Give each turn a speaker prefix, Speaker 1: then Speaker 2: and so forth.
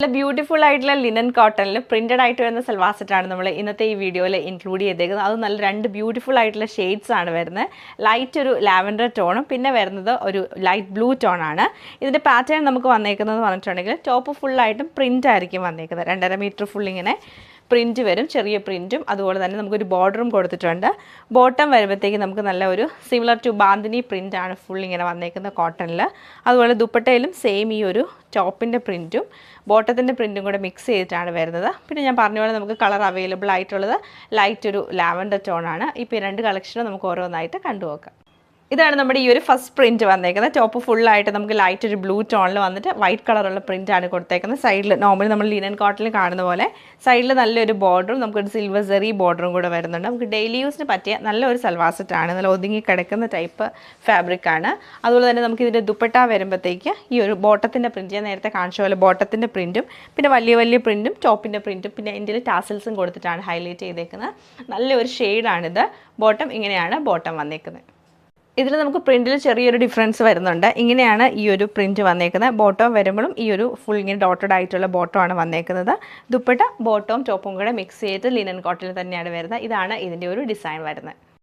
Speaker 1: നല്ല ബ്യൂട്ടിഫുൾ ആയിട്ടുള്ള ലിനൻ കോട്ടണിൽ പ്രിന്റഡ് ആയിട്ട് വരുന്ന സൽവാർ സെറ്റാണ് നമ്മൾ ഇന്നത്തെ ഈ വീഡിയോയിൽ ഇൻക്ലൂഡ് ചെയ്തേക്കുന്നത്. അത് നല്ല രണ്ട് ബ്യൂട്ടിഫുൾ ആയിട്ടുള്ള ഷെയ്ഡ്സ് ആണ് വരുന്നത്. ലൈറ്റ് ഒരു ലാവൻഡർ ടോണും പിന്നെ വരുന്നത് ഒരു ലൈറ്റ് ബ്ലൂ ടോൺ ആണ്. ഇതിൻ്റെ പാറ്റേൺ നമുക്ക് വന്നേക്കുന്നത് പറഞ്ഞിട്ടുണ്ടെങ്കിൽ ടോപ്പ് ഫുള്ളായിട്ടും പ്രിൻ്റ് ആയിരിക്കും വന്നേക്കുന്നത്. 2.5 മീറ്റർ ഫുൾ ഇങ്ങനെ പ്രിൻറ്റ് വരും, ചെറിയ പ്രിൻറ്റും. അതുപോലെ തന്നെ നമുക്കൊരു ബോർഡറും കൊടുത്തിട്ടുണ്ട്. ബോട്ടം വരുമ്പോഴത്തേക്ക് നമുക്ക് നല്ല ഒരു സിമിലർ ടു ബാന്തിനി പ്രിൻ്റാണ് ഫുൾ ഇങ്ങനെ വന്നേക്കുന്നത് കോട്ടണിൽ. അതുപോലെ ദുപ്പട്ടയിലും സെയിം ഈ ഒരു ടോപ്പിൻ്റെ പ്രിൻറ്റും ബോട്ടത്തിൻ്റെ പ്രിൻറ്റും കൂടെ മിക്സ് ചെയ്തിട്ടാണ് വരുന്നത്. പിന്നെ ഞാൻ പറഞ്ഞ പോലെ നമുക്ക് കളർ അവൈലബിൾ ആയിട്ടുള്ളത് ലൈറ്റ് ഒരു ലാവൻഡർ ടോണാണ്. ഇപ്പോൾ ഈ രണ്ട് കളക്ഷനും നമുക്ക് ഓരോന്നായിട്ട് കണ്ടുപോക്കാം. ഇതാണ് നമ്മുടെ ഈ ഒരു ഫസ്റ്റ് പ്രിൻറ്റ് വന്നേക്കുന്നത്. ടോപ്പ് ഫുള്ളായിട്ട് നമുക്ക് ലൈറ്റ് ഒരു ബ്ലൂ ടോണിൽ വന്നിട്ട് വൈറ്റ് കളറുള്ള പ്രിൻ്റാണ് കൊടുത്തേക്കുന്നത്. സൈഡിൽ നോർമലി നമ്മൾ ലിനൻ കോട്ടണിൽ കാണുന്ന പോലെ സൈഡിൽ നല്ലൊരു ബോർഡറും നമുക്കൊരു സിൽവർ സെറി ബോർഡറും കൂടെ വരുന്നുണ്ട്. നമുക്ക് ഡെയിലി യൂസിന് പറ്റിയ നല്ലൊരു സൽവാർ സെറ്റാണ്. നല്ല ഒതുങ്ങി കിടക്കുന്ന ടൈപ്പ് ഫാബ്രിക്കാണ്. അതുപോലെ തന്നെ നമുക്ക് ഇതിൻ്റെ ദുപ്പട്ട വരുമ്പോഴത്തേക്ക് ഈ ഒരു ബോട്ടത്തിൻ്റെ പ്രിൻറ്റ്, ഞാൻ നേരത്തെ കാണിച്ച പോലെ ബോട്ടത്തിൻ്റെ പ്രിൻറ്റും പിന്നെ വലിയ വലിയ പ്രിൻറ്റും ടോപ്പിൻ്റെ പ്രിൻറ്റും പിന്നെ ഇന്ത്യയിൽ ടാസൽസും കൊടുത്തിട്ടാണ് ഹൈലൈറ്റ് ചെയ്തേക്കുന്നത്. നല്ലൊരു ഷെയ്ഡാണിത്. ബോട്ടം ഇങ്ങനെയാണ് ബോട്ടം വന്നേക്കുന്നത്. ഇതിൽ നമുക്ക് പ്രിൻറ്റിൽ ചെറിയൊരു ഡിഫറൻസ് വരുന്നുണ്ട്. ഇങ്ങനെയാണ് ഈ ഒരു പ്രിൻറ്റ് വന്നേക്കുന്നത്. ബോട്ടം വരുമ്പോഴും ഈ ഒരു ഫുൾ ഇങ്ങനെ ഡോട്ടഡ് ആയിട്ടുള്ള ബോട്ടമാണ് വന്നേക്കുന്നത്. ദുപ്പട്ട ബോട്ടവും ടോപ്പും കൂടെ മിക്സ് ചെയ്ത് ലിനൻ കോട്ടണിൽ തന്നെയാണ് വരുന്നത്. ഇതാണ് ഇതിൻ്റെ ഒരു ഡിസൈൻ വരുന്നത്.